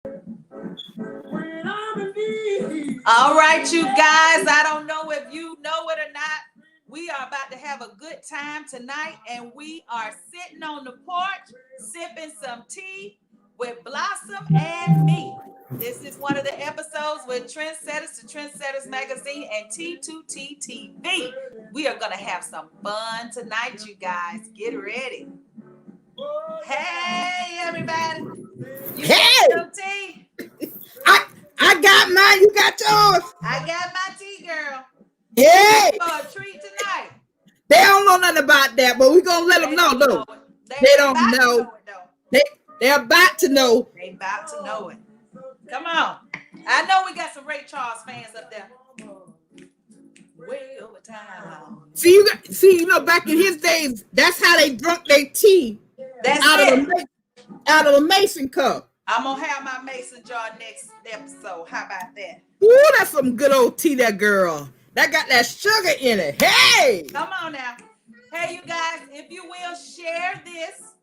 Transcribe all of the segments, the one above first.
All right, you guys, I don't know if you know it or not. We are about to have a good time tonight, and we are sitting on the porch sipping some tea with Blossom and me. This is one of the episodes with Trendsetters to Trendsetters Magazine and T2T TV. We are going to have some fun tonight, you guys. Get ready. Hey, everybody. You Hey! some tea? I got mine. You got yours. I got my tea, girl. Yeah. For a treat tonight. They don't know nothing about that, but we're going to let them know, though. They don't know. They're about to know. They about to know it. Come on. I know we got some Ray Charles fans up there. Way over time. See, back in his days, that's how they drunk their tea. That's out of a mason cup. I'm going to have my mason jar next episode. How about that? Ooh, that's some good old tea, that girl. That got that sugar in it. Hey! Come on now. Hey, you guys, if you will share this,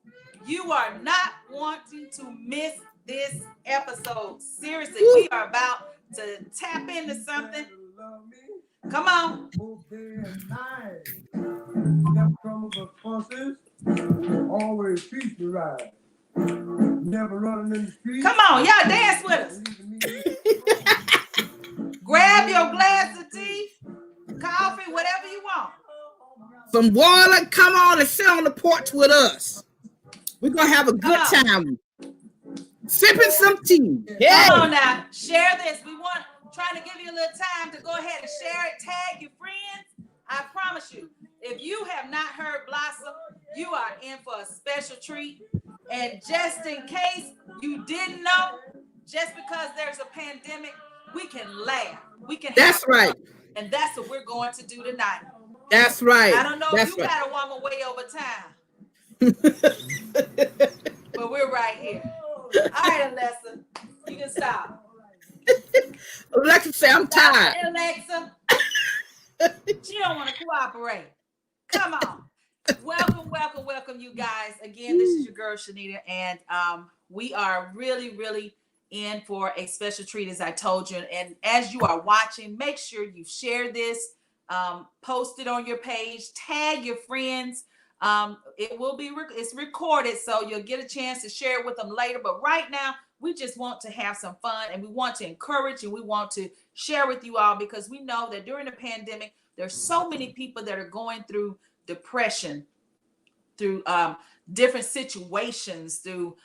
you are not wanting to miss this episode. Seriously, we are about to tap into something. Come on. Always feature ride. Never running in the street. Come on, y'all dance with us. Grab your glass of tea, coffee, whatever you want. Some water. Come on and sit on the porch with us. We're going to have a good time. Sipping some tea. Yeah. Come on now. Share this. We want trying to give you a little time to go ahead and share it. Tag your friends. I promise you, if you have not heard Blossom, you are in for a special treat. And just in case you didn't know, just because there's a pandemic, we can laugh. We can. That's right. Fun. And that's what we're going to do tonight. That's right. I don't know if you got a woman way over time. But we're right here. All right, Alexa, you can stop. Alexa say I'm tired. Alexa, she don't want to cooperate. Come on. Welcome, you guys. Again, this is your girl, Shanita, and we are really in for a special treat, as I told you. And as you are watching, make sure you share this, post it on your page, tag your friends. It will be it's recorded, so you'll get a chance to share it with them later. But right now, we just want to have some fun, and we want to encourage, and we want to share with you all, because we know that during the pandemic, there's so many people that are going through depression, through different situations, through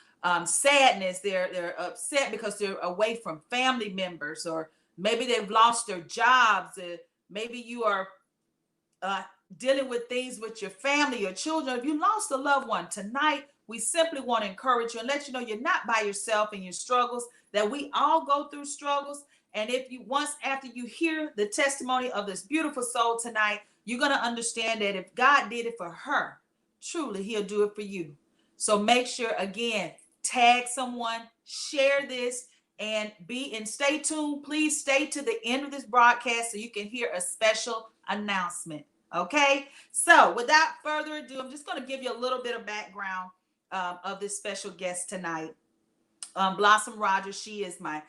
sadness. They're upset because they're away from family members, or maybe they've lost their jobs. Maybe you are dealing with things with your family, your children. If you lost a loved one tonight, we simply want to encourage you and let you know you're not by yourself in your struggles, that we all go through struggles. And if you after you hear the testimony of this beautiful soul tonight, you're going to understand that if God did it for her, truly he'll do it for you. So make sure, again, tag someone, share this, and stay tuned. Please stay to the end of this broadcast so you can hear a special announcement. Okay, so without further ado, I'm just going to give you a little bit of background of this special guest tonight. Blossom Rogers, she is my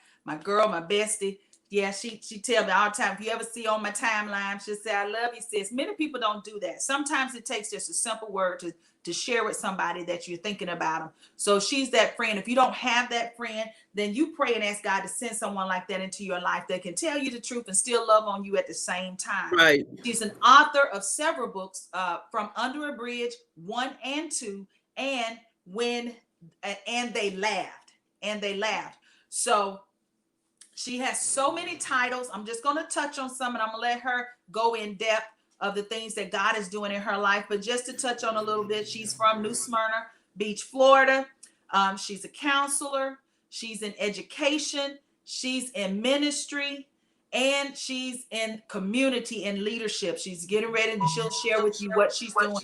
girl, my bestie. Yeah, she tells me all the time, if you ever see on my timeline, she'll say, I love you, sis. Many people don't do that. Sometimes it takes just a simple word to share with somebody that you're thinking about them. So she's that friend. If you don't have that friend, then you pray and ask God to send someone like that into your life that can tell you the truth and still love on you at the same time. Right. She's an author of several books, from Under a Bridge 1 and 2, and They Laughed. So she has so many titles. I'm just going to touch on some, and I'm going to let her go in depth of the things that God is doing in her life. But just to touch on a little bit, she's from New Smyrna Beach, Florida. She's a counselor. She's in education. She's in ministry. And she's in community and leadership. She's getting ready, and she'll share with you what she's doing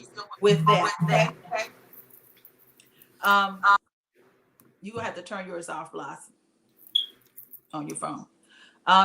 with that. You will have to turn yours off, Blossom, on your phone.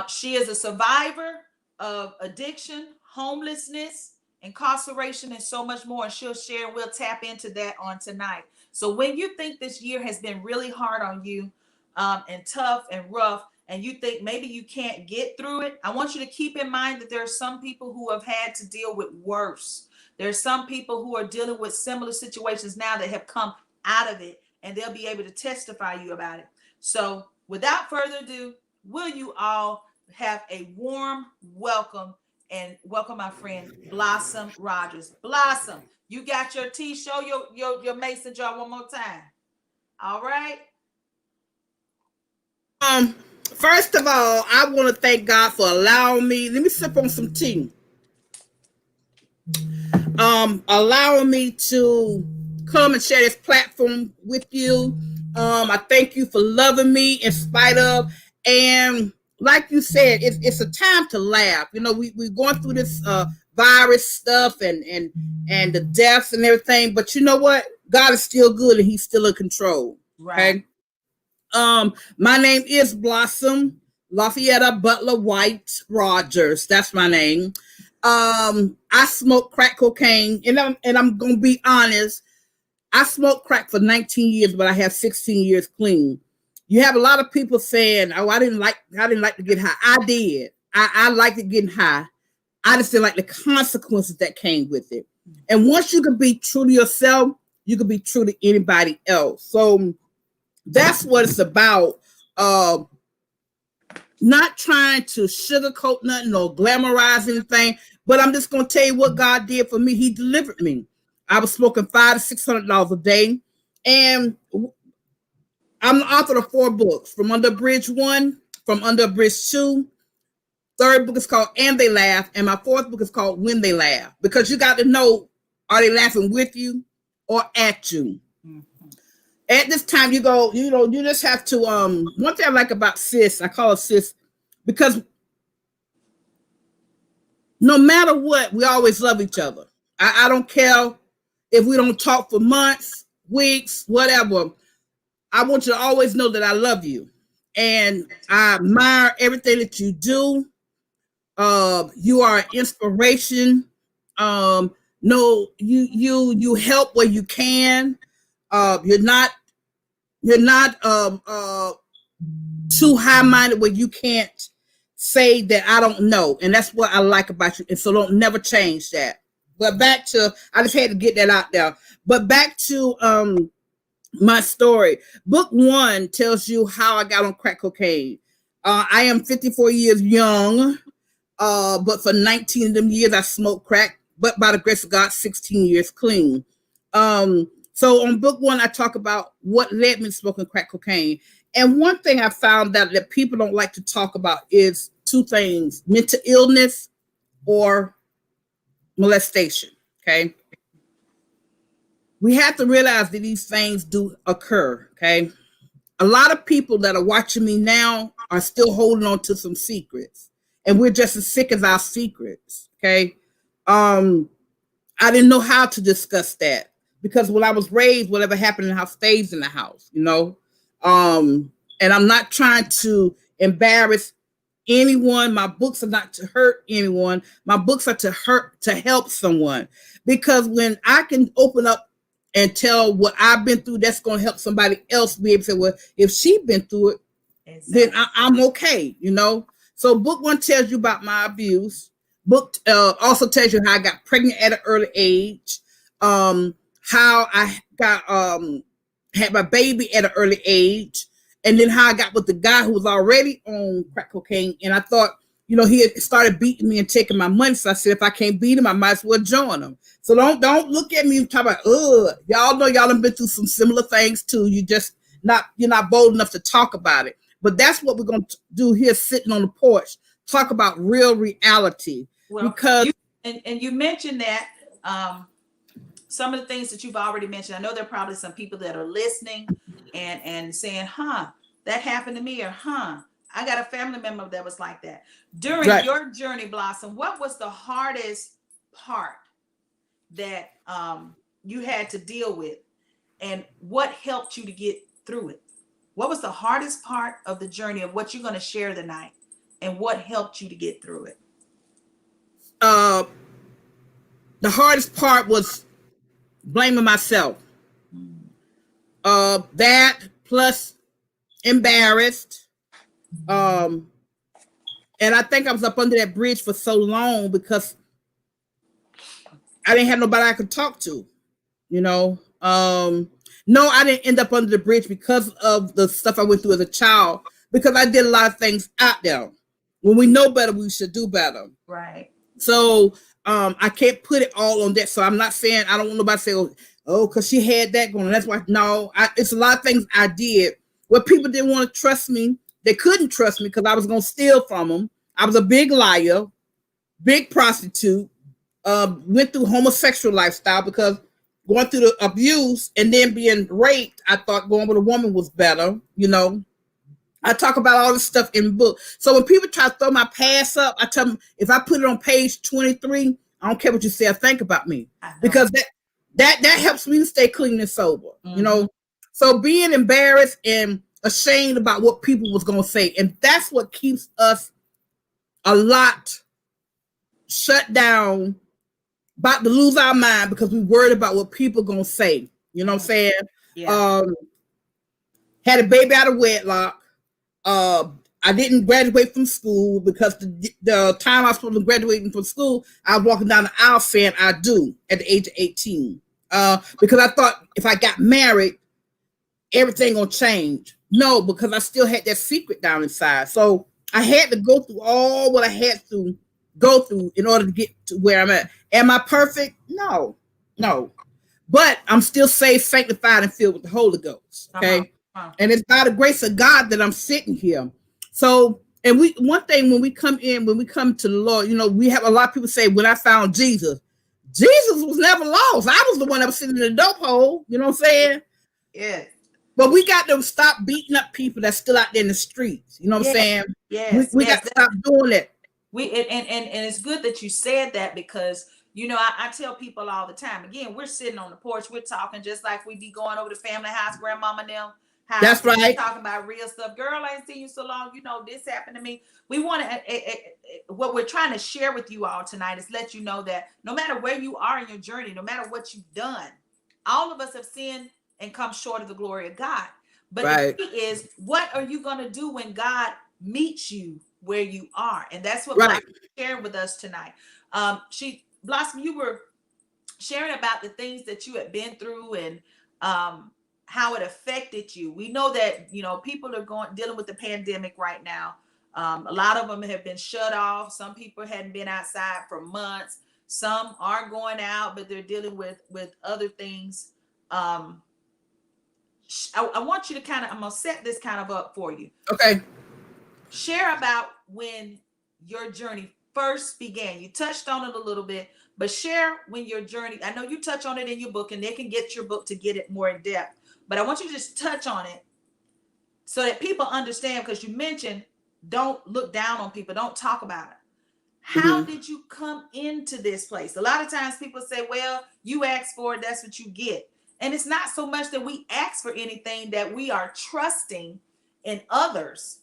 She is a survivor of addiction, homelessness, incarceration, and so much more. And she'll share, and we'll tap into that on tonight. So when you think this year has been really hard on you, and tough and rough, and you think maybe you can't get through it, I want you to keep in mind that there are some people who have had to deal with worse. There's some people who are dealing with similar situations now that have come out of it, and they'll be able to testify you about it. So without further ado, will you all have a warm welcome and welcome my friend Blossom Rogers. Blossom, you got your tea. Show your mason jar one more time. All right. First of all, I want to thank God for allowing me. Let me sip on some tea. Allowing me to come and share this platform with you. I thank you for loving me in spite of, and like you said, it's a time to laugh. You know, we're going through this virus stuff and the deaths and everything, but you know what? God is still good and he's still in control. Right. Okay. My name is Blossom Lafayette Butler White Rogers. That's my name. I smoke crack cocaine, and I'm gonna be honest. I smoked crack for 19 years, but I have 16 years clean. You have a lot of people saying, "Oh, I didn't like to get high." I did. I liked it getting high. I just didn't like the consequences that came with it. And once you can be true to yourself, you can be true to anybody else. So that's what it's about. Not trying to sugarcoat nothing or glamorize anything, but I'm just going to tell you what God did for me. He delivered me. I was smoking $500 to $600 a day, and I'm the author of 4 books: From Under a Bridge 1, From Under a Bridge 2. Third book is called And They Laugh, and my 4th book is called When They Laugh, because you got to know, are they laughing with you or at you? Mm-hmm. At this time, you just have to, one thing I like about sis, I call her sis, because no matter what, we always love each other. I don't care if we don't talk for months, weeks, whatever. I want you to always know that I love you, and I admire everything that you do. You are an inspiration. No, you help where you can. You're not too high-minded where you can't say that I don't know, and that's what I like about you. And so don't never change that. But back to, I just had to get that out there. But back to my story. Book 1 tells you how I got on crack cocaine. I am 54 years young, but for 19 of them years I smoked crack, but by the grace of God, 16 years clean. So on book 1, I talk about what led me to smoking crack cocaine. And one thing I found out that people don't like to talk about is 2 things: mental illness or molestation. Okay. We have to realize that these things do occur. Okay. A lot of people that are watching me now are still holding on to some secrets, and we're just as sick as our secrets. Okay. I didn't know how to discuss that, because when I was raised, whatever happened in the house stays in the house, you know. And I'm not trying to embarrass anyone. My books are not to hurt anyone. My books are to help someone, because when I can open up and tell what I've been through, that's going to help somebody else be able to say, well, if she's been through it, exactly, then I'm okay, you know. So book 1 tells you about my abuse. Book also tells you how I got pregnant at an early age, how I got had my baby at an early age, and then how I got with the guy who was already on crack cocaine. And I thought, you know, he had started beating me and taking my money. So I said, if I can't beat him, I might as well join him. So don't look at me and talk about, y'all know y'all have been through some similar things too. You're not bold enough to talk about it. But that's what we're going to do here, sitting on the porch, talk about real reality. Well, because you mentioned that some of the things that you've already mentioned. I know there are probably some people that are listening and saying, that happened to me, or I got a family member that was like that. During your journey, Blossom, what was the hardest part that you had to deal with, and what helped you to get through it? What was the hardest part of the journey of what you're going to share tonight, and what helped you to get through it? The hardest part was blaming myself. That plus embarrassed. And I think I was up under that bridge for so long because I didn't have nobody I could talk to, you know. No, I didn't end up under the bridge because of the stuff I went through as a child, because I did a lot of things out there. When we know better, we should do better. Right. So I can't put it all on that. So I'm not saying, I don't want nobody to say, oh, because she had that going. That's why. No, it's a lot of things I did where people didn't want to trust me. They couldn't trust me because I was going to steal from them. I was a big liar, big prostitute, went through homosexual lifestyle because going through the abuse and then being raped, I thought going with a woman was better, you know. I talk about all this stuff in the book. So when people try to throw my past up, I tell them, if I put it on page 23, I don't care what you say or think about me, because that helps me to stay clean and sober, you know. So being embarrassed and ashamed about what people was going to say, and that's what keeps us a lot shut down, about to lose our mind because we worried about what people going to say. You know what I'm saying? Yeah. Had a baby out of wedlock. I didn't graduate from school because the time I was supposed to graduate from school, I was walking down the aisle saying I do at the age of 18. Because I thought if I got married, everything gonna change. No, because I still had that secret down inside. So I had to go through all what I had to go through in order to get to where I'm at. Am I perfect? No. But I'm still saved, sanctified, and filled with the Holy Ghost. Okay. And it's by the grace of God that I'm sitting here. So, and one thing when we come to the Lord, you know, we have a lot of people say, when I found Jesus was never lost. I was the one that was sitting in the dope hole. You know what I'm saying? Yeah. But we got to stop beating up people that's still out there in the streets. You know what I'm saying? Yes. We got to stop doing that. And it's good that you said that, because you know, I tell people all the time, again, we're sitting on the porch, we're talking just like we be going over to family house, grandmama and them. That's right. Talking about real stuff. Girl, I ain't seen you so long. You know, this happened to me. We want to, what we're trying to share with you all tonight is let you know that no matter where you are in your journey, no matter what you've done, all of us have sinned and come short of the glory of God. But the key is, what are you going to do when God meets you where you are? And that's what Blossom shared with us tonight. Blossom, you were sharing about the things that you had been through and how it affected you. We know that, you know, people are dealing with the pandemic right now. A lot of them have been shut off. Some people hadn't been outside for months. Some are going out, but they're dealing with other things. I want you to I'm going to set this kind of up for you. Okay. Share about when your journey first began. You touched on it a little bit, but share when your journey, I know you touch on it in your book, and they can get your book to get it more in depth, but I want you to just touch on it so that people understand, because you mentioned don't look down on people, don't talk about it. How did you come into this place? A lot of times people say, well, you ask for it, that's what you get. And it's not so much that we ask for anything, that we are trusting in others,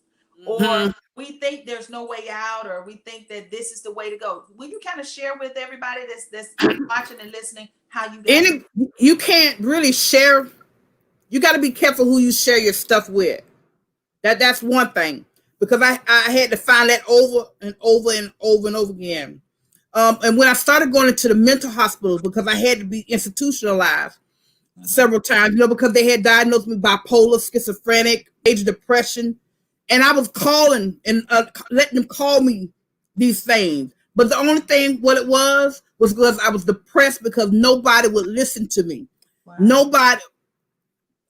or we think there's no way out, or we think that this is the way to go. Will you kind of share with everybody that's watching and listening how you got you can't really share. You got to be careful who you share your stuff with. That's one thing, because I had to find that over and over and over and over again. And when I started going into the mental hospitals, because I had to be institutionalized several times, you know, because they had diagnosed me bipolar, schizophrenic, major depression. And I was calling and letting them call me these things. But the only thing what it was because I was depressed, because nobody would listen to me. Wow. Nobody.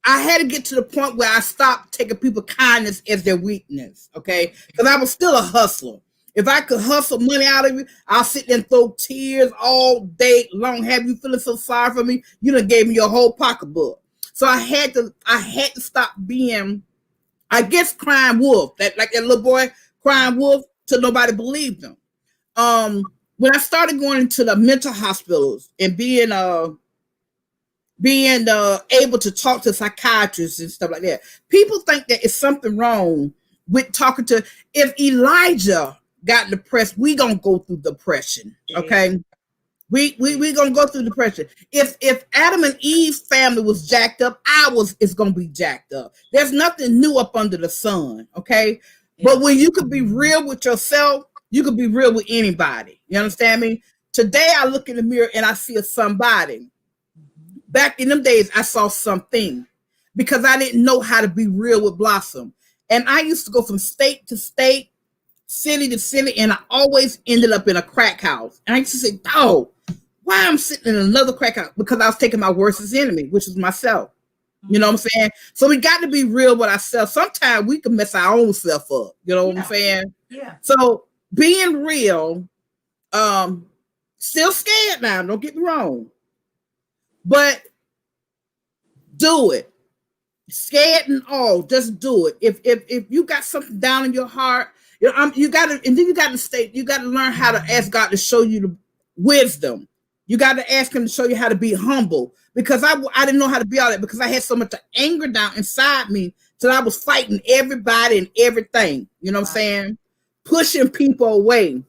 I had to get to the point where I stopped taking people's kindness as their weakness, okay? Because I was still a hustler. If I could hustle money out of you, I'll sit there and throw tears all day long, have you feeling so sorry for me. You done gave me your whole pocketbook. So I had to stop being, I guess, crying wolf, like that little boy crying wolf till nobody believed him. When I started going into the mental hospitals and being able to talk to psychiatrists and stuff like that, people think that it's something wrong with talking to. If Elijah got depressed, we gonna go through depression, okay? We gonna go through depression. If Adam and Eve's family was jacked up, ours is gonna be jacked up. There's nothing new up under the sun, okay? Yeah. But when you could be real with yourself, you could be real with anybody. You understand me? Today I look in the mirror and I see a somebody. Back in them days, I saw something because I didn't know how to be real with Blossom. And I used to go from state to state, city to city, and I always ended up in a crack house. And I used to say, oh, why I'm sitting in another crack house? Because I was taking my worst enemy, which is myself. You know what I'm saying? So we got to be real with ourselves. Sometimes we can mess our own self up. You know what I'm saying? Yeah. So being real, still scared now, don't get me wrong. But do it. Scared and all, just do it. If you got something down in your heart, you gotta, and then you gotta learn how to ask God to show you the wisdom. You got to ask him to show you how to be humble, because I didn't know how to be all that, because I had so much anger down inside me till I was fighting everybody and everything. You know what I'm saying? Pushing people away.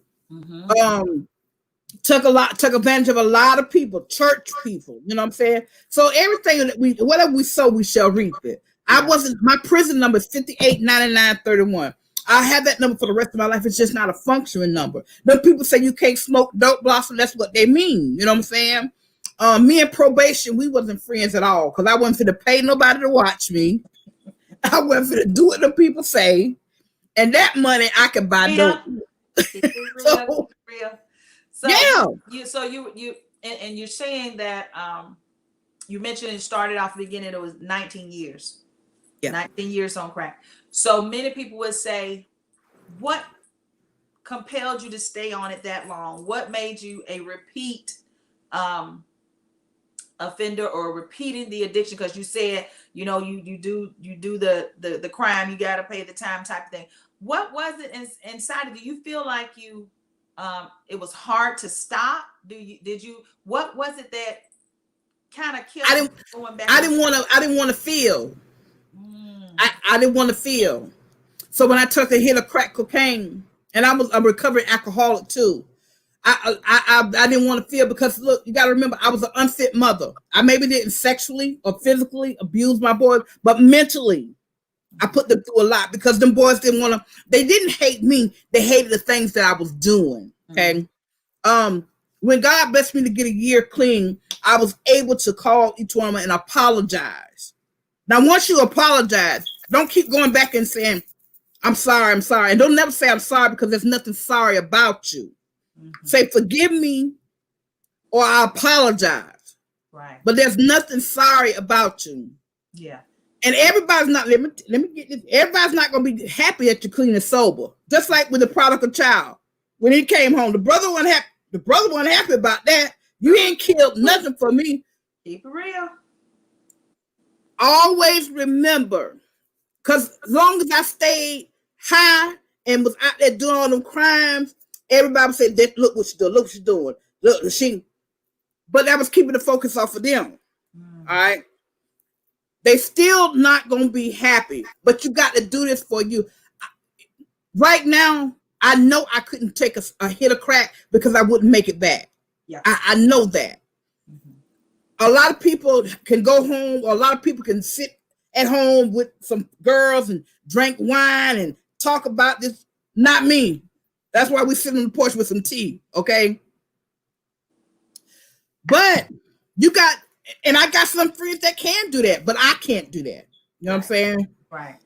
Took advantage of a lot of people, church people. You know what I'm saying? So everything that whatever we sow, we shall reap it. My prison number is 589931. I have that number for the rest of my life. It's just not a functioning number. Then people say you can't smoke dope, Blossom. That's what they mean. You know what I'm saying? Me and probation, we wasn't friends at all, because I wasn't for to pay nobody to watch me. I wasn't for to do what the people say. And that money I could buy dope. So, yeah. And you're saying that you mentioned it started off the beginning, it was 19 years. Yeah. 19 years on crack. So many people would say, what compelled you to stay on it that long? What made you a repeat offender, or repeating the addiction? Because you said, you do the crime, you got to pay the time type of thing. What was it inside of you? Do you feel like it was hard to stop? What was it that kind of killed you going back? I didn't want to feel. I didn't want to feel. So when I took a hit of crack cocaine, and I'm a recovering alcoholic too, I didn't want to feel, because look, you got to remember, I was an unfit mother. I maybe didn't sexually or physically abuse my boys, but mentally, I put them through a lot, because them boys they didn't hate me. They hated the things that I was doing. Okay. When God blessed me to get a year clean, I was able to call each one of them and apologize. Now, once you apologize, don't keep going back and saying, I'm sorry. And don't never say I'm sorry, because there's nothing sorry about you. Say, forgive me, or I apologize. Right. But there's nothing sorry about you. Yeah. And everybody's not, let me get this. Everybody's not going to be happy that you're clean and sober. Just like with the prodigal child. When he came home, the brother wasn't happy about that. You ain't killed nothing for me. Keep it real. Always remember, because as long as I stayed high and was out there doing all them crimes, everybody said, look what she's doing, look what she's doing. Look, but that was keeping the focus off of them. All right. They still not going to be happy, but you got to do this for you. Right now, I know I couldn't take a hit of crack, because I wouldn't make it back. Yeah. I know that. A lot of people can go home, or a lot of people can sit at home with some girls and drink wine and talk about this. Not me. That's why we sit on the porch with some tea, okay? But I got some friends that can do that, but I can't do that. You know what I'm saying? Right.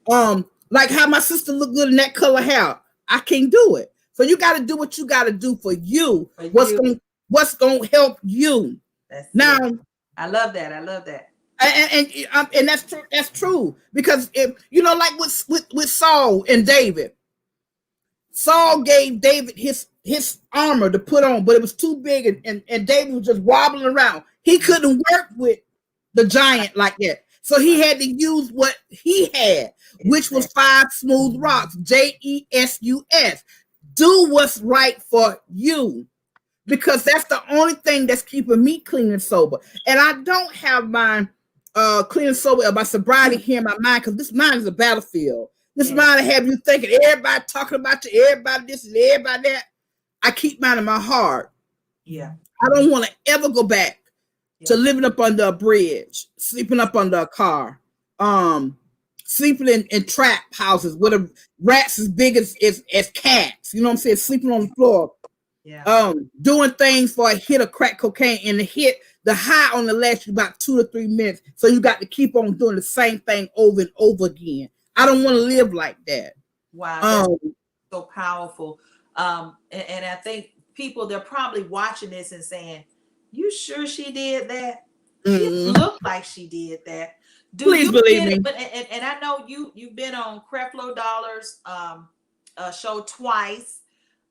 Like how my sister looked good in that color hair. I can't do it. So you got to do what you got to do for you. What's going to help you? Now, I love that. I love that. And that's true. That's true, because if like with Saul and David, Saul gave David his armor to put on, but it was too big, and David was just wobbling around. He couldn't work with the giant like that, so he had to use what he had, which was 5 smooth rocks. JESUS. Do what's right for you, because that's the only thing that's keeping me clean and sober. And I don't have my clean and sober, my sobriety here in my mind, because this mind is a battlefield. This mind will have you thinking everybody talking about you, everybody this and everybody that. I keep mine in my heart. Yeah. I don't want to ever go back Yeah. to living up under a bridge, sleeping up under a car, sleeping in trap houses with rats as big as cats. You know what I'm saying? Sleeping on the floor. Yeah. Doing things for a hit of crack cocaine, and the high on the last you about 2 to 3 minutes. So you got to keep on doing the same thing over and over again. I don't want to live like that. Wow, that's so powerful. And I think people, they're probably watching this and saying, "You sure she did that? She looked like she did that." Please believe me. But and I know you've been on Creflo Dollar's show twice.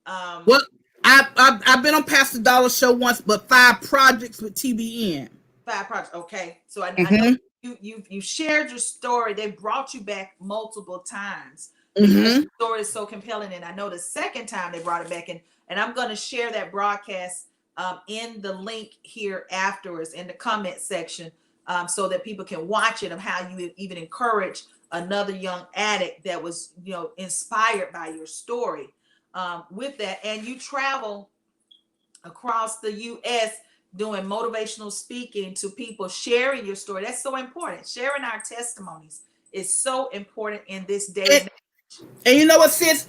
Well, I've been on Pastor Dollar show once, but 5 projects with TBN. 5 projects. Okay, so I know you shared your story. They brought you back multiple times. The story is so compelling, and I know the second time they brought it back, and I'm going to share that broadcast in the link here afterwards in the comment section, so that people can watch it, of how you even encourage another young addict that was, inspired by your story. With that, and you travel across the U.S. doing motivational speaking to people, sharing your story. That's so important. Sharing our testimonies is so important in this day. And you know what, sis?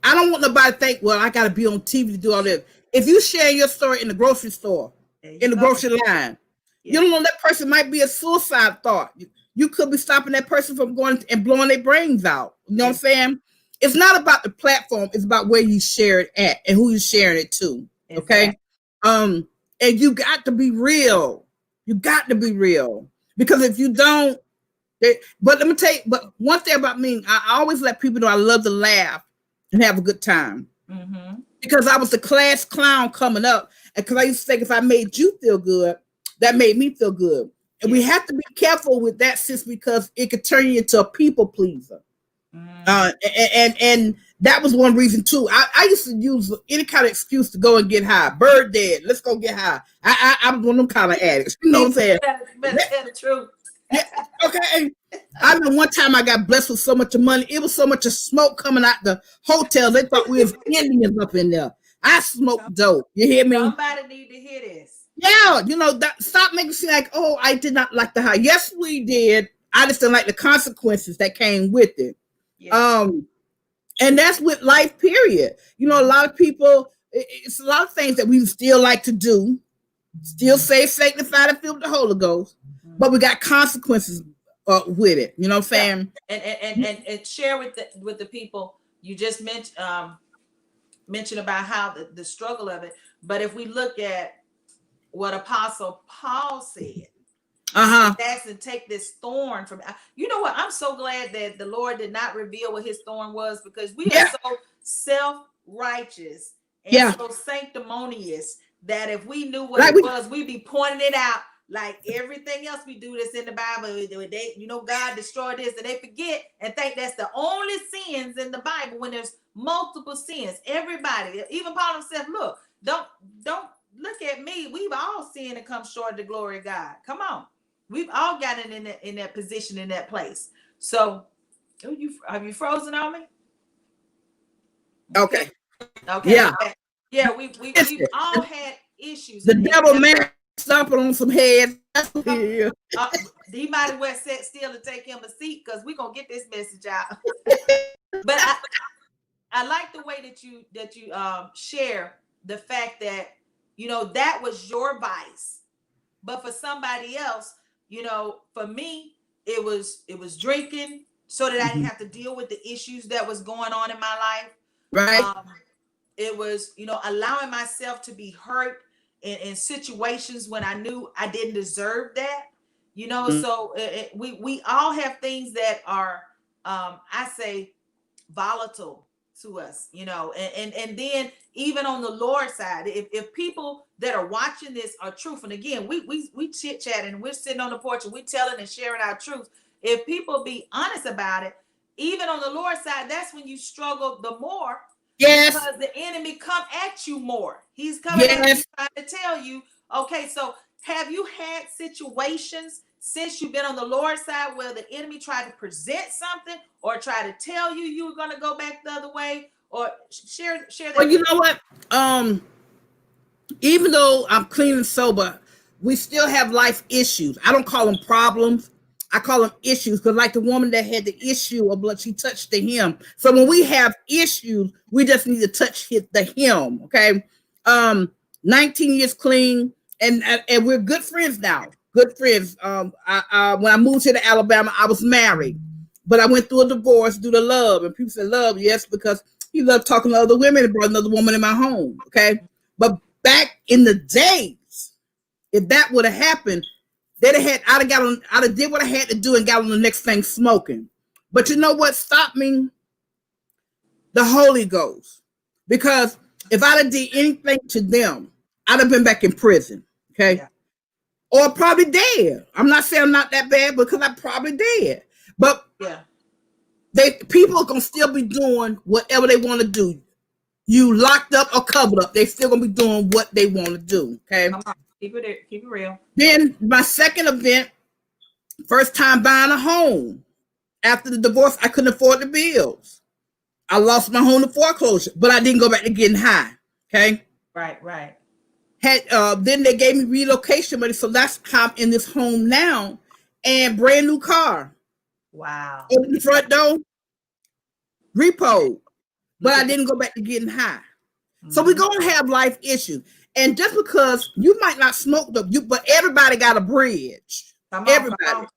I don't want nobody to think, well, I got to be on TV to do all this. If you share your story in the grocery store, in the grocery line, you don't know, that person might be a suicide thought. You could be stopping that person from going and blowing their brains out. You know what I'm saying? It's not about the platform. It's about where you share it at and who you're sharing it to. Okay. And you got to be real. You got to be real, because if you don't, but let me tell you, but one thing about me, I always let people know I love to laugh and have a good time. Because I was the class clown coming up. And because I used to think if I made you feel good, that made me feel good. And we have to be careful with that, sis, because it could turn you into a people pleaser. And that was one reason too. I used to use any kind of excuse to go and get high. Bird dead, let's go get high. I'm one of them kind of addicts. You know what I'm saying? Better tell the truth. Yeah, okay. I mean, one time I got blessed with so much money. It was so much of smoke coming out the hotel. They thought we was Indians up in there. I smoked dope. You hear me? Somebody need to hear this. Yeah, stop making it seem like, oh, I did not like the high. Yes, we did. I just didn't like the consequences that came with it. Yeah. And that's with life, period. A lot of people, it's a lot of things that we still like to do, still say sanctified and filled with the Holy Ghost, but we got consequences with it. You know what I'm saying? And share with the people. You just mentioned about how the struggle of it. But if we look at what Apostle Paul said, that's to take this thorn from. You know what? I'm so glad that the Lord did not reveal what his thorn was, because we are so self-righteous and so sanctimonious that if we knew what it was, we'd be pointing it out like everything else we do that's in the Bible. They, God destroyed this, and they forget and think that's the only sins in the Bible when there's multiple sins. Everybody, even Paul himself, look, don't look at me. We've all sinned and come short of the glory of God. Come on. We've all gotten in that position, in that place. So, have you frozen on me? Okay. Yeah. Yeah. We've all had issues. The devil man stomping on some heads. He might as well sit still and take him a seat, because we're gonna get this message out. But I like the way that you share the fact that that was your vice, but for somebody else, for me, it was drinking, so that I didn't have to deal with the issues that was going on in my life. Right. It was, allowing myself to be hurt in situations when I knew I didn't deserve that. So we all have things that are, I say, volatile to us, and then even on the Lord's side, if people that are watching this are truthful, and again, we chit chatting and we're sitting on the porch and we're telling and sharing our truth. If people be honest about it, even on the Lord's side, that's when you struggle the more. Yes. Because the enemy come at you more. He's coming at you trying to tell you, okay, so have you had situations since you've been on the Lord's side where the enemy tried to present something or try to tell you were going to go back the other way? Or share that. Well, you know what? even though I'm clean and sober, we still have life issues. I don't call them problems. I call them issues because, like the woman that had the issue of blood, she touched the hem. So when we have issues, we just need to touch the hem. Okay, 19 years clean, and we're good friends now. Good friends. When I moved here to Alabama, I was married, but I went through a divorce due to love, and people said love, yes, because he loved talking to other women and brought another woman in my home. Okay, but back in the days, if that would have happened, I'd have did what I had to do and got on the next thing smoking. But you know what stopped me? The Holy Ghost. Because if I'd have did anything to them, I'd have been back in prison. Okay. Yeah. Or probably dead. I'm not saying I'm not that bad because I'm probably dead. But yeah, people are gonna still be doing whatever they want to do. You locked up or covered up, they still gonna be doing what they want to do. Okay. Come on. Keep it real. Then my second event, first time buying a home. After the divorce, I couldn't afford the bills. I lost my home to foreclosure, but I didn't go back to getting high. Okay. Right. Then they gave me relocation money, so that's how I'm in this home now, and brand new car. Wow. Open the front door, repo, but I didn't go back to getting high. Mm-hmm. So we're gonna have life issues. And just because you might not smoke but everybody got a bridge. Everybody.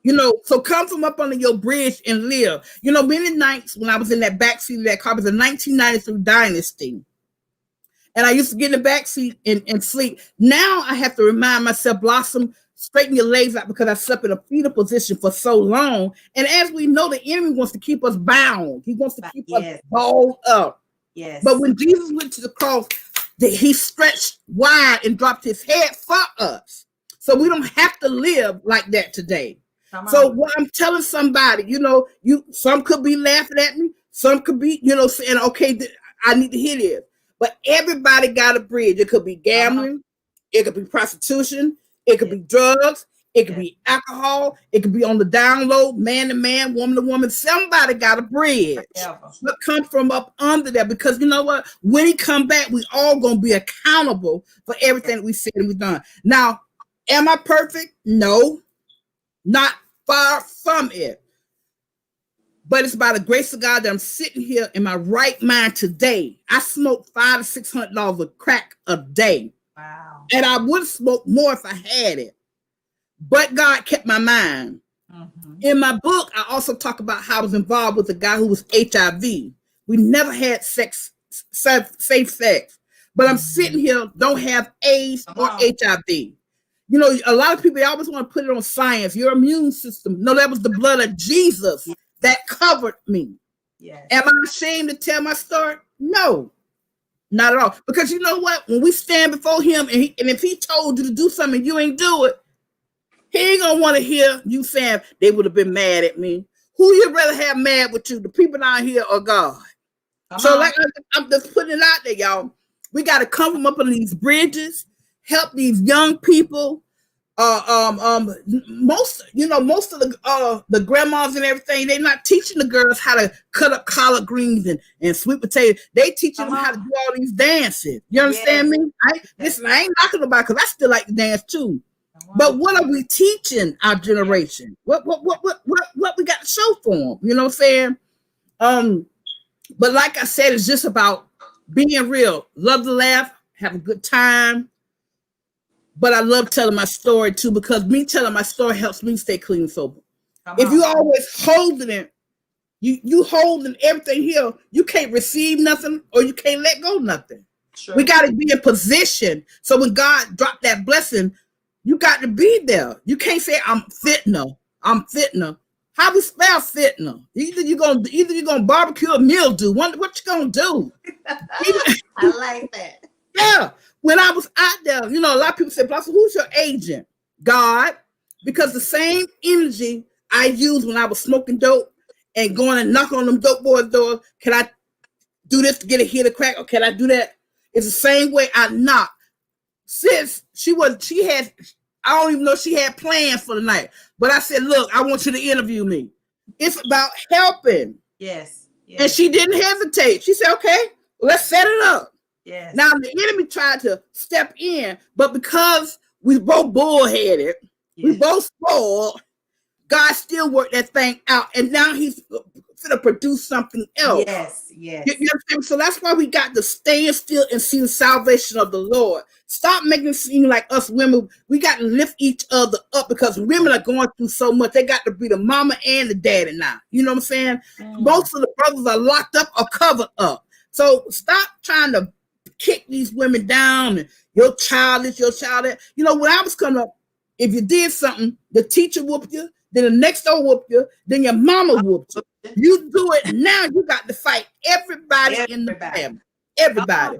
You know, so come from up under your bridge and live. You know, many nights when I was in that backseat of that car, it was a 1993 Dynasty. And I used to get in the backseat and sleep. Now I have to remind myself, Blossom, straighten your legs out because I slept in a fetal position for so long. And as we know, the enemy wants to keep us bound. He wants to keep us balled up. Yes. But when Jesus went to the cross, he stretched wide and dropped his head for us. So we don't have to live like that today. So what I'm telling somebody, you know, some could be laughing at me. Some could be, you know, saying, okay, I need to hear this. But everybody got a bridge. It could be gambling. It could be prostitution. It could be drugs. It could be alcohol. It could be on the download, man to man, woman to woman. Somebody got a bridge. But come from up under there, because you know what? When he come back, we all gonna be accountable for everything we said and we done. Now, am I perfect? No, not far from it. But it's by the grace of God that I'm sitting here in my right mind today. I smoked $500 to $600 of crack a day. Wow. And I would smoke more if I had it. But God kept my mind. Mm-hmm. In my book, I also talk about how I was involved with a guy who was HIV. We never had safe sex. But I'm sitting here, don't have AIDS or HIV. You know, a lot of people always want to put it on science, your immune system. No, that was the blood of Jesus that covered me. Yes. Am I ashamed to tell my story? No, not at all. Because you know what? When we stand before him and if he told you to do something and you ain't do it, he ain't gonna want to hear you saying they would have been mad at me. Who you rather have mad with you, the people down here or God? So like I'm just putting it out there, y'all. We got to come from up on these bridges, help these young people. Most of the grandmas and everything, they're not teaching the girls how to cut up collard greens and sweet potatoes. They teaching them how to do all these dances. You understand me? Listen, I ain't knocking nobody because I still like to dance too. But what are we teaching our generation? What we got to show for them? You know what I'm saying? But like I said, it's just about being real. Love to laugh, have a good time. But I love telling my story too, because me telling my story helps me stay clean and sober. If you always holding it, you holding everything here, you can't receive nothing or you can't let go nothing. Sure. We got to be in position. So when God dropped that blessing, you got to be there. You can't say I'm fitna. How we spell fitna? Either you're gonna barbecue or mildew. What you gonna do? I like that. Yeah. When I was out there, you know, a lot of people say, Blossom, who's your agent? God. Because the same energy I used when I was smoking dope and going and knocking on them dope boys' doors, can I do this to get a hit of crack? Or can I do that? It's the same way I knock. Sis, I don't even know she had plans for the night. But I said, look, I want you to interview me. It's about helping. Yes. And she didn't hesitate. She said, okay, let's set it up. Yes. Now the enemy tried to step in, but because we both bullheaded, we Yes. both spoiled, God still worked that thing out, and now he's going to produce something else. Yes. Yes. You understand? So that's why we got to stand still and see the salvation of the Lord. Stop making it seem like us women, we got to lift each other up, because women are going through so much. They got to be the mama and the daddy now. You know what I'm saying? Most of the brothers are locked up or covered up. So stop trying to kick these women down and your child is your child. You know, when I was coming up, if you did something, the teacher whooped you, then the next door whooped you, then your mama whooped you. You do it now, you got to fight everybody in the family. Everybody.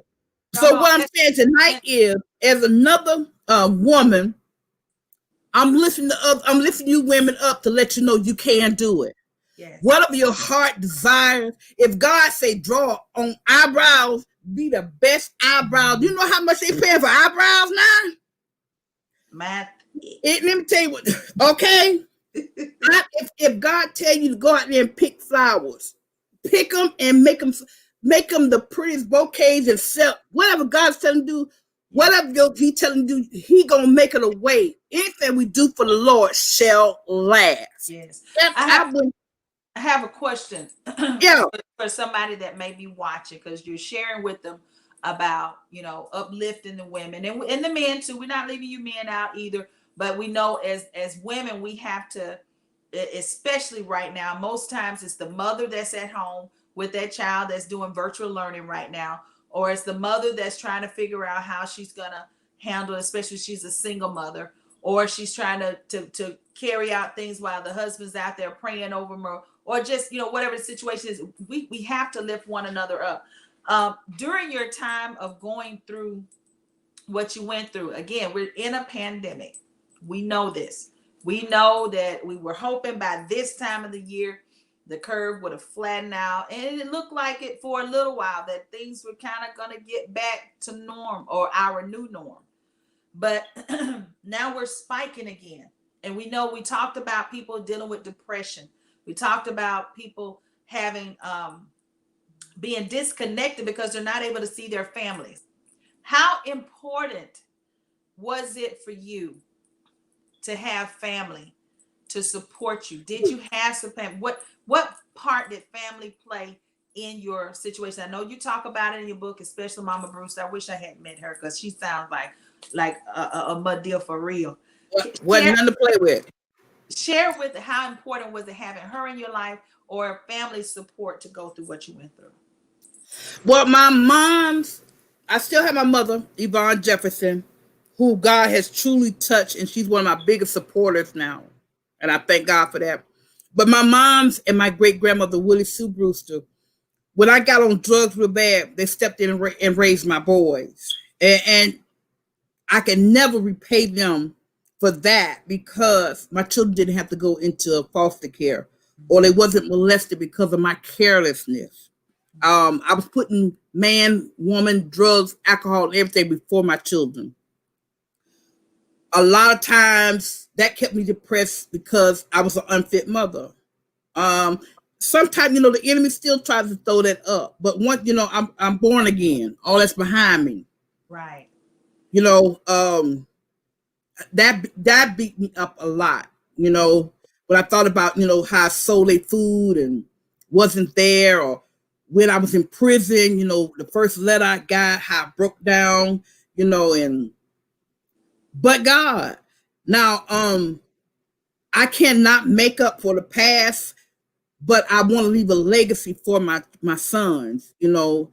So what I'm saying tonight is, as another woman, I'm lifting you women up to let you know you can do it. Yes. Whatever your heart desires, if God say draw on eyebrows, be the best eyebrows. You know how much they paying for eyebrows now? Matt. Let me tell you what, okay? If God tell you to go out there and pick flowers, pick them and make them the prettiest bouquets and sell whatever God's telling you to do. Whatever he telling you, he gonna make it a way. Anything we do for the Lord shall last. Yes. I have a question. Yeah. For somebody that may be watching, because you're sharing with them about, you know, uplifting the women and the men too. We're not leaving you men out either, but we know as women, we have to, especially right now, most times it's the mother that's at home with that child that's doing virtual learning right now, or it's the mother that's trying to figure out how she's gonna handle it, especially if she's a single mother, or she's trying to carry out things while the husband's out there praying over her, or just, you know, whatever the situation is. We have to lift one another up. During your time of going through what you went through, again, we're in a pandemic. We know this. We know that we were hoping by this time of the year, the curve would have flattened out, and it looked like it for a little while, that things were kind of going to get back to norm, or our new norm. But now we're spiking again. And we know, we talked about people dealing with depression. We talked about people having, being disconnected because they're not able to see their families. How important was it for you to have family to support you? Did you have some family? What part did family play in your situation? I know you talk about it in your book, especially Mama Bruce. I wish I had met her, because she sounds like a mud deal for real. Wasn't nothing to play with. Share with how important was it having her in your life, or family support to go through what you went through? Well, I still have my mother, Yvonne Jefferson, who God has truly touched, and she's one of my biggest supporters now. And I thank God for that. But my mom's and my great-grandmother, Willie Sue Brewster, when I got on drugs real bad, they stepped in and raised my boys. And I can never repay them for that, because my children didn't have to go into foster care, or they wasn't molested because of my carelessness. I was putting man, woman, drugs, alcohol, and everything before my children. A lot of times that kept me depressed because I was an unfit mother. Sometimes, you know, the enemy still tries to throw that up, but once, you know, I'm born again. All that's behind me. Right. You know, that beat me up a lot. You know, when I thought about, you know, how I sold their food and wasn't there, or when I was in prison, you know, the first letter I got, how I broke down, you know, but God. Now, I cannot make up for the past, but I want to leave a legacy for my sons, you know.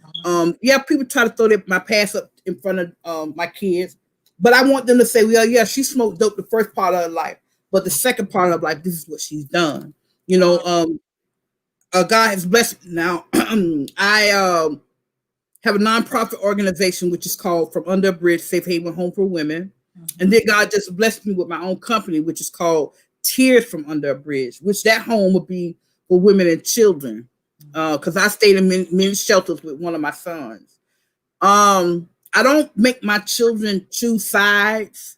Yeah, people try to throw my past up in front of my kids, but I want them to say, well, yeah, she smoked dope the first part of her life, but the second part of life, this is what she's done. You know, God has blessed me. Now, I have a nonprofit organization, which is called From Under a Bridge, Safe Haven Home for Women. And then God just blessed me with my own company, which is called Tears from Under a Bridge, which that home would be for women and children. Because I stayed in many shelters with one of my sons. I don't make my children choose sides.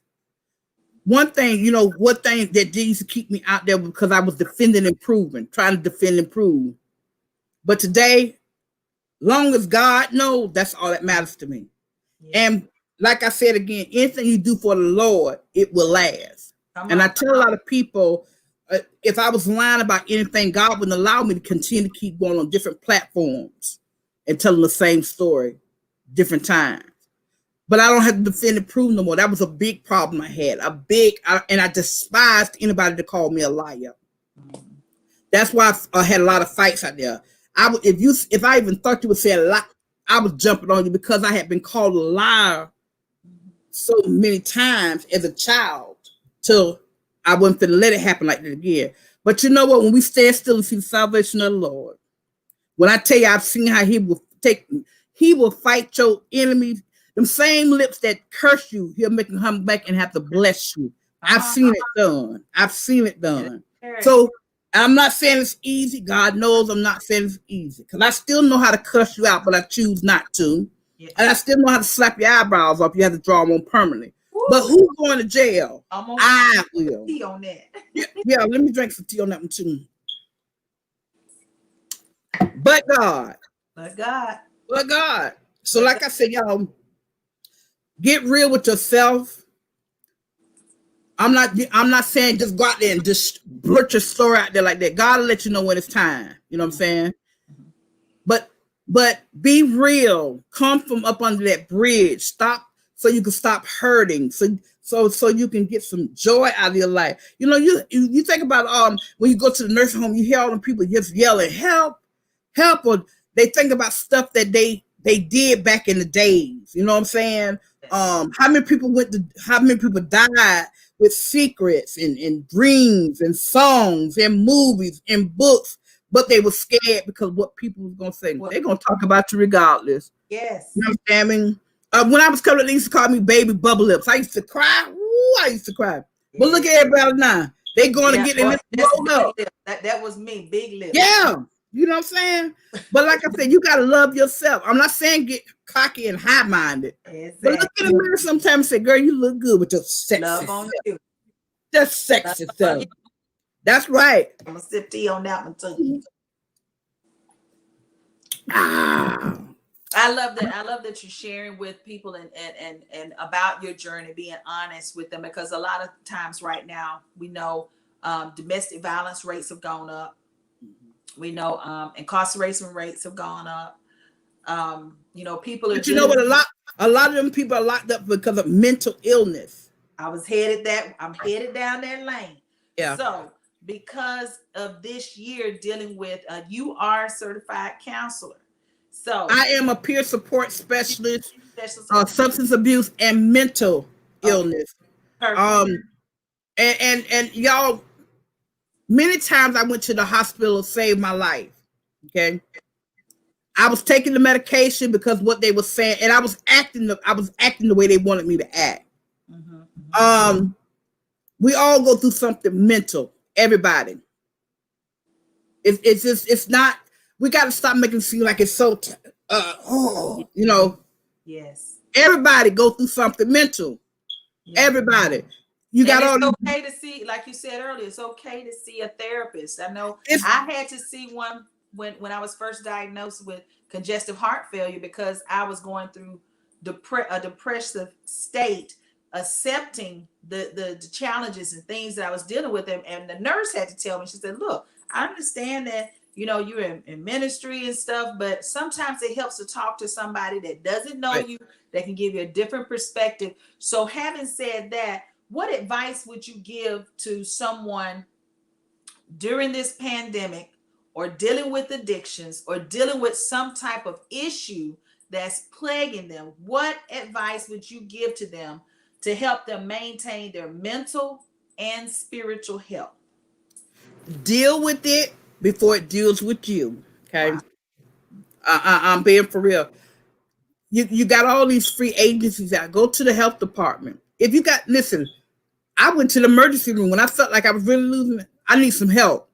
One thing, you know, one thing that used to keep me out there was because I was defending and proving, trying to defend and prove. But today, long as God knows, that's all that matters to me. Yeah. And like I said again, anything you do for the Lord, it will last. And I tell a lot of people, if I was lying about anything, God wouldn't allow me to continue to keep going on different platforms and telling the same story, different times. But I don't have to defend and prove no more. That was a big problem I had. And I despised anybody to call me a liar. That's why I had a lot of fights out there. If I even thought you would say a lie, I was jumping on you because I had been called a liar so many times as a child till I wasn't finna let it happen like that again. But you know what? When we stand still and see the salvation of the Lord, when I tell you I've seen how he will fight your enemies. Them same lips that curse you, he'll make them come back and have to bless you. I've seen it done. I've seen it done. So I'm not saying it's easy. God knows I'm not saying it's easy. Because I still know how to cuss you out, but I choose not to. Yeah. And I still know how to slap your eyebrows off. You have to draw them on permanently. Woo. But who's going to jail? I will. Tea on that. Yeah, let me drink some tea on that one too. But God. But God. But God. So like I said, y'all, get real with yourself. I'm not saying just go out there and just blurt your story out there like that. God will let you know when it's time. You know what I'm saying? But be real. Come from up under that bridge. Stop so you can stop hurting. So you can get some joy out of your life. You know, you think about when you go to the nursing home, you hear all the people just yelling, help, help, or they think about stuff that they did back in the days. You know what I'm saying? How many people died with secrets and dreams and songs and movies and books, but they were scared because what people was gonna say. They're gonna talk about you regardless. Yes. You know what I'm saying? When I was coming, they used to call me baby bubble lips. I used to cry. Ooh, I used to cry. Yeah. But look at everybody now. They going to get in this rolled up. That was me, big lips. Yeah. You know what I'm saying? But like I said, you got to love yourself. I'm not saying get cocky and high-minded. Exactly. But look in the mirror sometimes and say, girl, you look good with your sexy love self. on you. Just sexy self. That's right. I'm going to sip tea on that one too. I love that. I love that you're sharing with people and about your journey, being honest with them, because a lot of times right now, we know domestic violence rates have gone up. We know incarceration rates have gone up. You know, people are. But you know what? A lot of them people are locked up because of mental illness. I'm headed down that lane. Yeah. So because of this year dealing with, you are a certified counselor. So I am a peer support specialist, substance abuse and mental illness. Perfect. And y'all. Many times I went to the hospital to save my life. Okay. I was taking the medication because what they were saying, and I was acting the way they wanted me to act. Mm-hmm. We all go through something mental. Everybody. It's not, we got to stop making it seem like it's so, you know. Yes. Everybody go through something mental. Yeah. Everybody. You got it's okay to see, like you said earlier, it's okay to see a therapist. I know I had to see one when I was first diagnosed with congestive heart failure because I was going through a depressive state, accepting the challenges and things that I was dealing with. And the nurse had to tell me, she said, look, I understand that, you know, you're in ministry and stuff, but sometimes it helps to talk to somebody that doesn't know you, that can give you a different perspective. So having said that, what advice would you give to someone during this pandemic, or dealing with addictions, or dealing with some type of issue that's plaguing them? What advice would you give to them to help them maintain their mental and spiritual health? Deal with it before it deals with you. Okay. Wow. I'm being for real. You got all these free agencies out. Go to the health department. If you got, listen, I went to the emergency room when I felt like I was really losing it. I need some help.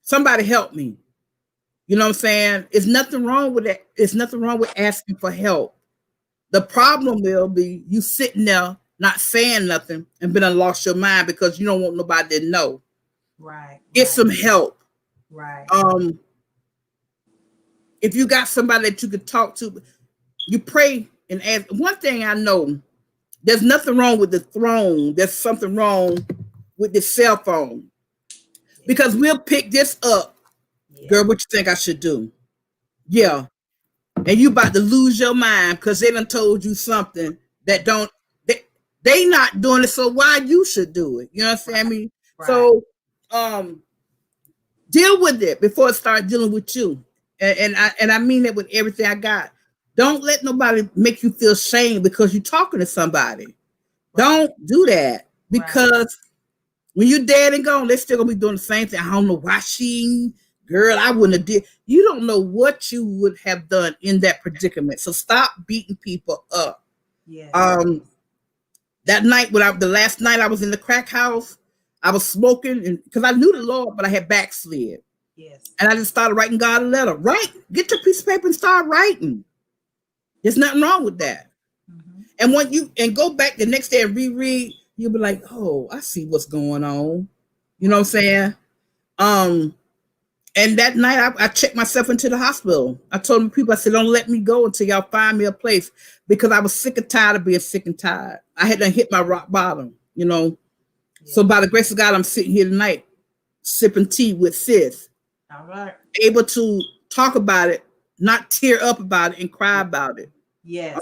Somebody help me. You know what I'm saying? There's nothing wrong with that. There's nothing wrong with asking for help. The problem will be you sitting there not saying nothing and been lost your mind because you don't want nobody to know. Right. Get some help. Right. If you got somebody that you could talk to, you pray and ask. One thing I know, there's nothing wrong with the throne. There's something wrong with the cell phone. Because we'll pick this up. Yeah. Girl, what you think I should do? Yeah. And you about to lose your mind because they done told you something that don't, they not doing it, so why you should do it? You know what I'm saying? Right. So deal with it before it starts dealing with you. And I mean that with everything I got. Don't let nobody make you feel shame because you're talking to somebody. Right. Don't do that because when you're dead and gone, they're still gonna be doing the same thing. I don't know why girl, I wouldn't have did. You don't know what you would have done in that predicament. So stop beating people up. Yeah. That night the last night I was in the crack house, I was smoking and because I knew the Lord, but I had backslid. Yes. And I just started writing God a letter. Get your piece of paper and start writing. There's nothing wrong with that. Mm-hmm. And when you go back the next day and reread, you'll be like, oh, I see what's going on. You know what I'm saying? And that night I checked myself into the hospital. I told people, I said, don't let me go until y'all find me a place because I was sick and tired of being sick and tired. I had to hit my rock bottom, you know. Yeah. So by the grace of God, I'm sitting here tonight, sipping tea with sis. All right. Able to talk about it, not tear up about it and cry about it. Yes.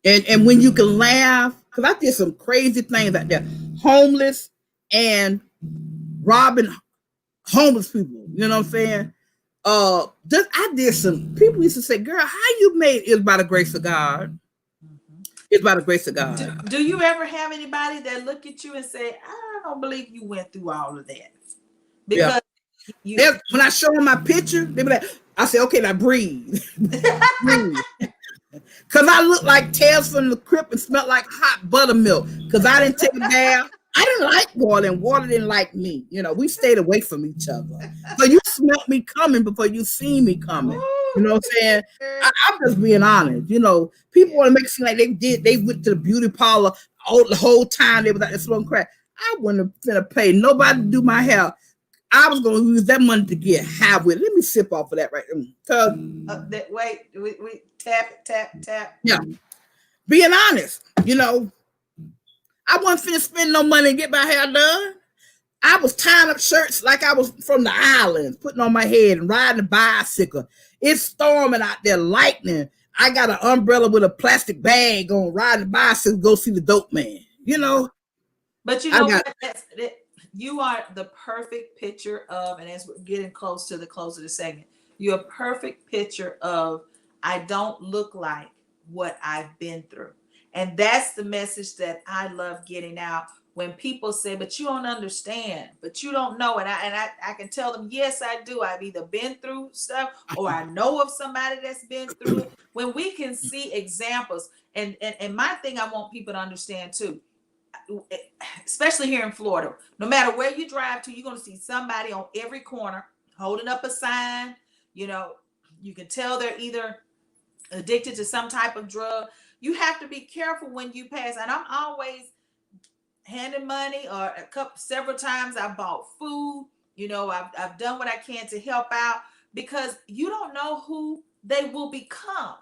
And when you can laugh, because I did some crazy things out there, homeless and robbing homeless people, you know what I'm saying? I did some people used to say, girl, how you made it by the grace of God. Mm-hmm. It's by the grace of God. Do you ever have anybody that look at you and say, I don't believe you went through all of that? Because when I show them my picture, they be like, I say, okay, now breathe. Breathe. Cause I look like Tales from the Crypt and smelled like hot buttermilk. Cause I didn't take a bath. I didn't like water, and water didn't like me. You know, we stayed away from each other. So you smelled me coming before you seen me coming. You know what I'm saying? I'm just being honest. You know, people want to make it seem like they went to the beauty parlor the whole time they was out there smoking crack. I wouldn't have paid nobody to do my hair. I was going to use that money to get high with. Let me sip off of that right there. Wait, we tap. Yeah. Being honest, you know, I wasn't finna spend no money to get my hair done. I was tying up shirts like I was from the islands, putting on my head and riding a bicycle. It's storming out there, lightning. I got an umbrella with a plastic bag on, riding a bicycle, go see the dope man, you know. But you know what? You are the perfect picture of, and as we're getting close to the close of the segment, you're a perfect picture of, I don't look like what I've been through. And that's the message that I love getting out when people say, but you don't understand, but you don't know. And I can tell them, yes, I do. I've either been through stuff or I know of somebody that's been through it. When we can see examples, and my thing I want people to understand too, especially here in Florida, no matter where you drive to, you're going to see somebody on every corner holding up a sign. You know, you can tell they're either addicted to some type of drug. You have to be careful when you pass. And I'm always handing money, or several times I bought food. You know, I've done what I can to help out because you don't know who they will become.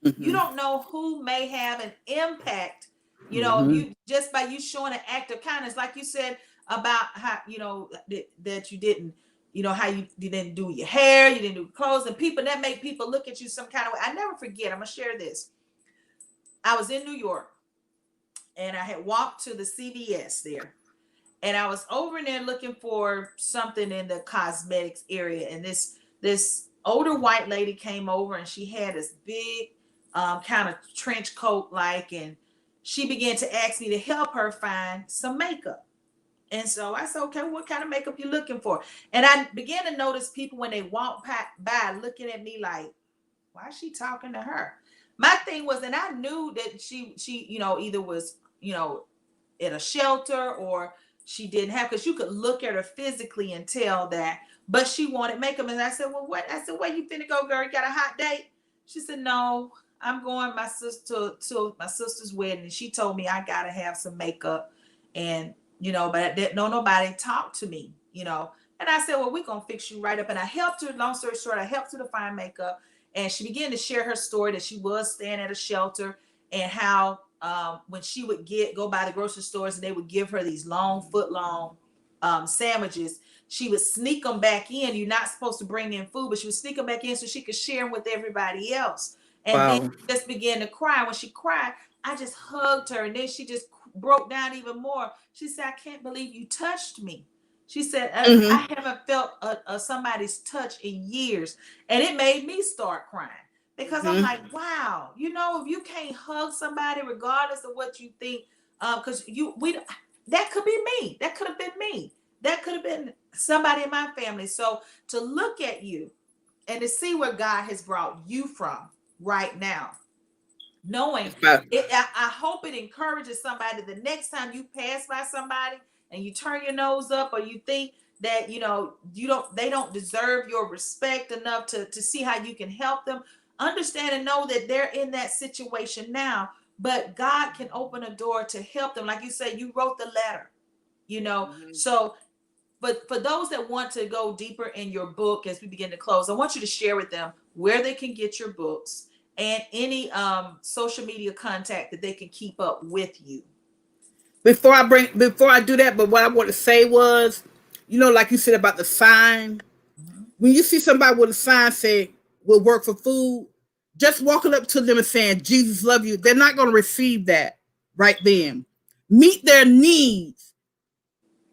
Mm-hmm. You don't know who may have an impact. You know, mm-hmm. You just by you showing an act of kindness, like you said about how, you know, that you didn't, you know, how you didn't do your hair, you didn't do clothes, and people that make people look at you some kind of way. I never forget. I'm gonna share this. I was in New York and I had walked to the CVS there, and I was over in there looking for something in the cosmetics area, and this older white lady came over and she had this big kind of trench coat like, and she began to ask me to help her find some makeup. And so I said, okay, what kind of makeup you looking for? And I began to notice people when they walk by looking at me like, why is she talking to her? My thing was, and I knew that she, you know, either was, you know, at a shelter or she didn't have, because you could look at her physically and tell that, but she wanted makeup. And I said, well, what? I said, where you finna go, girl? You got a hot date? She said, no, I'm going to my sister's wedding. And she told me I got to have some makeup. And, you know, but nobody talked to me, you know. And I said, well, we're going to fix you right up. And I helped her, long story short, I helped her to find makeup. And she began to share her story that she was staying at a shelter, and how when she would go by the grocery stores and they would give her these foot long sandwiches, she would sneak them back in. You're not supposed to bring in food, but she would sneak them back in so she could share them with everybody else. And Wow. then she just began to cry. When she cried, I just hugged her, and then she just broke down even more. She said, I can't believe you touched me. She said, I haven't felt somebody's touch in years. And it made me start crying, because I'm like, wow, if you can't hug somebody regardless of what you think, because that could be me. That could have been me. That could have been somebody in my family. So to look at you and to see where God has brought you from right now, knowing it, I hope it encourages somebody the next time you pass by somebody and you turn your nose up, or you think that they don't deserve your respect enough to see how you can help them. Understand and know that they're in that situation now, but God can open a door to help them. Like you said, you wrote the letter, So, but for those that want to go deeper in your book, as we begin to close, I want you to share with them where they can get your books and any social media contact that they can keep up with you. Before I do that, but what I want to say was, like you said about the sign, when you see somebody with a sign say, "We'll work for food," just walking up to them and saying, "Jesus love you," they're not going to receive that right then. Meet their needs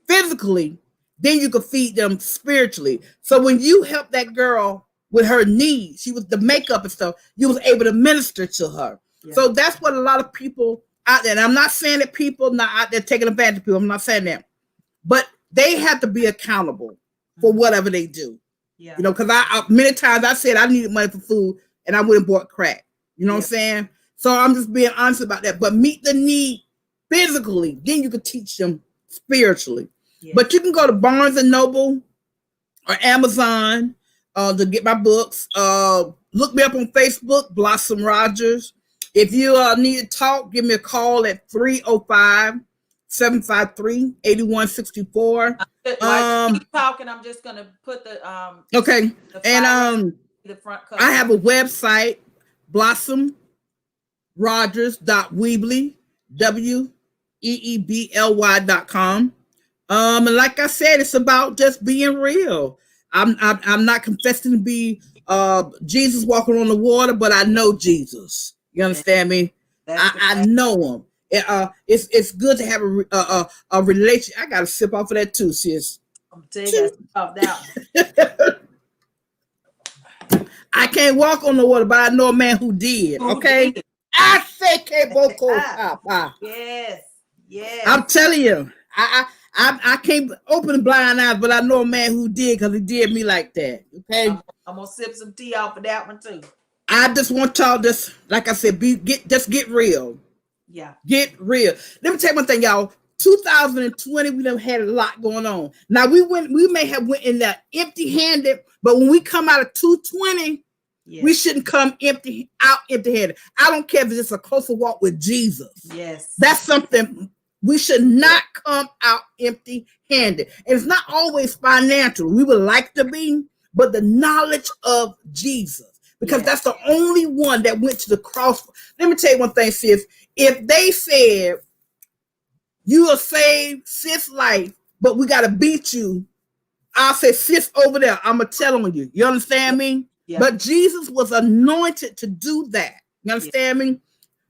physically, then you can feed them spiritually. So when you help that girl with her needs, she was the makeup and stuff, you was able to minister to her. Yeah. So that's what a lot of people out there, and I'm not saying that people not out there taking advantage of people, I'm not saying that, but they have to be accountable for whatever they do. Yeah. Because I many times I said I needed money for food and I went and bought crack. What I'm saying? So I'm just being honest about that. But meet the need physically, then you can teach them spiritually. Yeah. But you can go to Barnes and Noble or Amazon to get my books. Look me up on Facebook, Blossom Rogers. If you need to talk, give me a call at 305-753-8164. Keep talking. I'm just gonna put the okay. And the front cover. I have a website, blossomrogers.weebly, weebly.com. And like I said, it's about just being real. I'm not confessing to be Jesus walking on the water, but I know Jesus. You understand me? I know him. It's good to have a relation. I gotta sip off of that too, sis. I'm telling you, off that one. I can't walk on the water, but I know a man who did. Okay, I say Papa. Yes. I'm telling you, I can't open the blind eyes, but I know a man who did, because he did me like that. Okay, I'm gonna sip some tea off of that one too. I just want y'all, just like I said, get real. Yeah. Get real. Let me tell you one thing, y'all. 2020, we done had a lot going on. Now we may have went in there empty-handed, but when we come out of 220, we shouldn't come empty-handed. I don't care if it's just a closer walk with Jesus. Yes. That's something we should not come out empty-handed. And it's not always financial. We would like to be, but the knowledge of Jesus. Because that's the only one that went to the cross. Let me tell you one thing, sis. If they said, you are saved, sis life, but we got to beat you, I'll say, sis over there, I'm going to tell on you. You understand me? Yeah. But Jesus was anointed to do that. You understand me?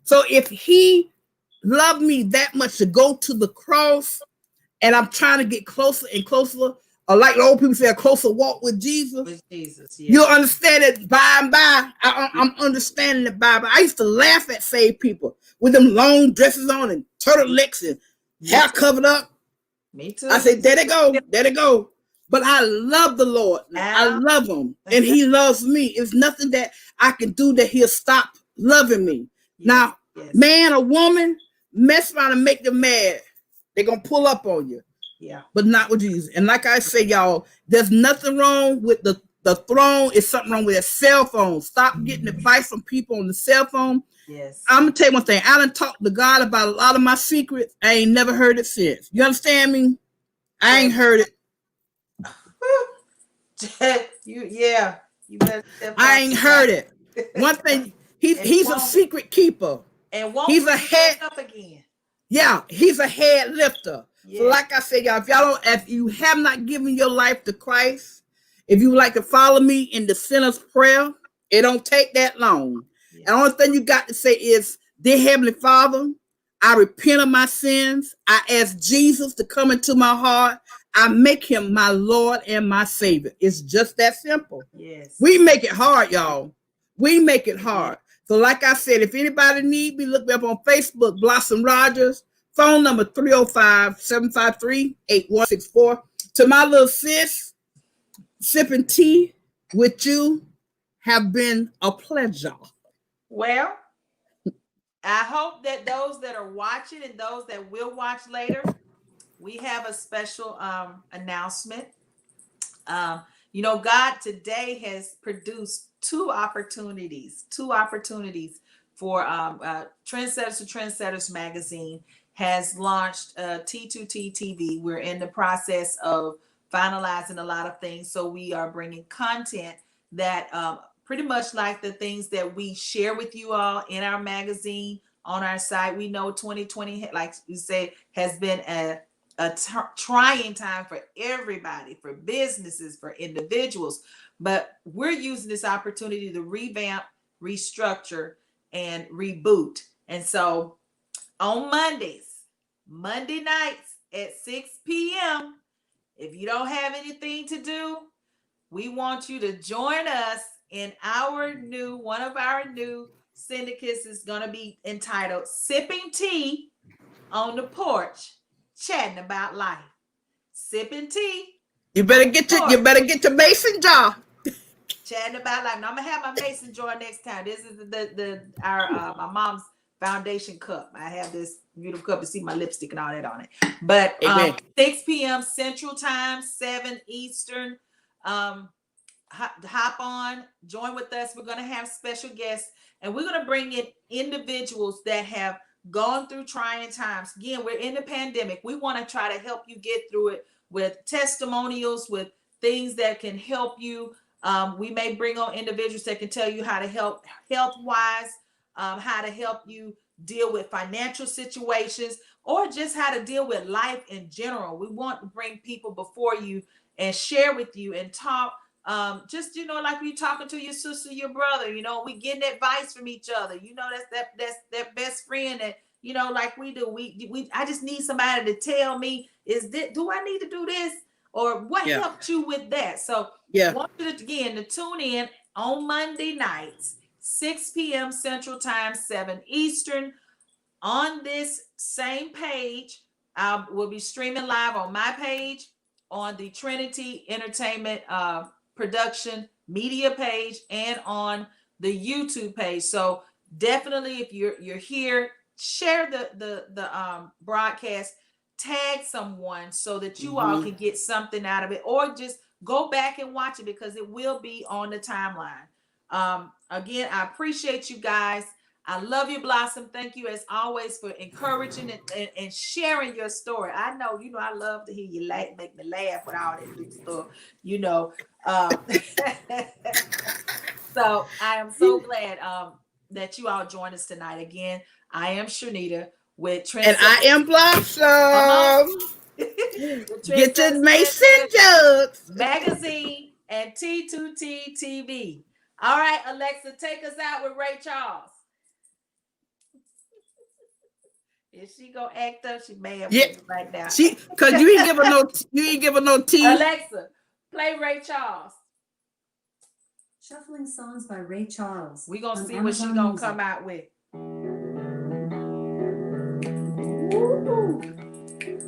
So if he loved me that much to go to the cross, and I'm trying to get closer and closer, or like the old people say, a closer walk with Jesus. You'll understand it by and by. I'm understanding it by and by. I used to laugh at saved people with them long dresses on and turtlenecks and hair covered up. Me too. I said, there they go. But I love the Lord. I love him. And he loves me. It's nothing that I can do that he'll stop loving me. Now, man or woman, mess around and make them mad. They're going to pull up on you. Yeah. But not with Jesus. And like I say, y'all, there's nothing wrong with the throne. It's something wrong with a cell phone. Stop getting advice from people on the cell phone. Yes. I'm going to tell you one thing. I done talked to God about a lot of my secrets. I ain't never heard it since. You understand me? I ain't heard it. You better I ain't heard it. One thing, And he's a won't- secret keeper. and won't He's a bring it head. back up again. Yeah, he's a head lifter. So Yeah. like I said, y'all, if you have not given your life to Christ, if you would like to follow me in the sinner's prayer, it don't take that long. Yeah. And the only thing you got to say is, dear Heavenly Father, I repent of my sins. I ask Jesus to come into my heart. I make him my Lord and my Savior. It's just that simple. Yes. We make it hard, y'all. We make it hard. So like I said, if anybody need me, look me up on Facebook, Blossom Rogers. Phone number 305-753-8164. To my little sis, sipping tea with you have been a pleasure. Well, I hope that those that are watching and those that will watch later, we have a special announcement. God today has produced two opportunities for Trendsetters to Trendsetters magazine has launched T2T TV. We're in the process of finalizing a lot of things. So we are bringing content that pretty much like the things that we share with you all in our magazine on our site. We know 2020, like we say, has been a trying time for everybody, for businesses, for individuals, but we're using this opportunity to revamp, restructure, and reboot. And so on Monday nights at 6 p.m., if you don't have anything to do, we want you to join us in one of our new syndicates is going to be entitled Sipping Tea on the Porch, Chatting About Life. Sipping tea. You better get your mason jar. Chatting about life. Now I'm gonna have my mason jar next time. This is our my mom's foundation cup. I have this beautiful cup to see my lipstick and all that on it. But 6 p.m. Central Time, 7 Eastern. Hop on, join with us. We're gonna have special guests, and we're gonna bring in individuals that have gone through trying times. Again, we're in the pandemic. We want to try to help you get through it with testimonials, with things that can help you. We may bring on individuals that can tell you how to help health-wise, how to help you deal with financial situations, or just how to deal with life in general. We want to bring people before you and share with you and talk. Just like we talking to your sister, your brother, we getting advice from each other. That's that best friend that like we do. I just need somebody to tell me, do I need to do this, or what helped you with that? So I want you to tune in on Monday nights, 6 p.m. Central Time, 7 Eastern, on this same page. We'll be streaming live on my page, on the Trinity Entertainment production media page, and on the YouTube page. So definitely, if you're here, share the broadcast, tag someone so that you all can get something out of it, or just go back and watch it because it will be on the timeline. Again, I appreciate you guys. I love you, Blossom. Thank you as always for encouraging and sharing your story. I know, I love to hear you make me laugh with all that good stuff, So I am so glad that you all joined us tonight. Again, I am Shanita with Trendsetters. And I am Blossom. Get your mason jugs. Magazine and T2T TV. All right, Alexa, take us out with Ray Charles. Is she gonna act up? She may have right now. Because you ain't give her no tea. Alexa, play Ray Charles. Shuffling songs by Ray Charles. We're gonna see what she's gonna come out with.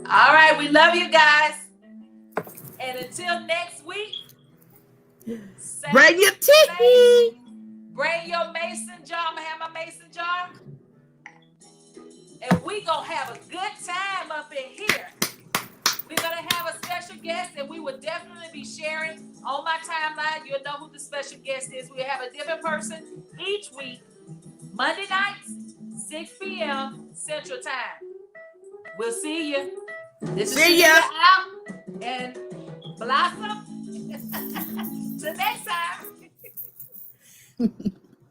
All right, we love you guys. And until next week, bring your tea. Bring your mason jar. I'm gonna have my mason jar. And we gonna have a good time up in here. We're gonna have a special guest, and we will definitely be sharing on my timeline. You'll know who the special guest is. We'll have a different person each week, Monday nights, 6 p.m. Central Time. We'll see you. This is Shanita out and Blossom. Till next time.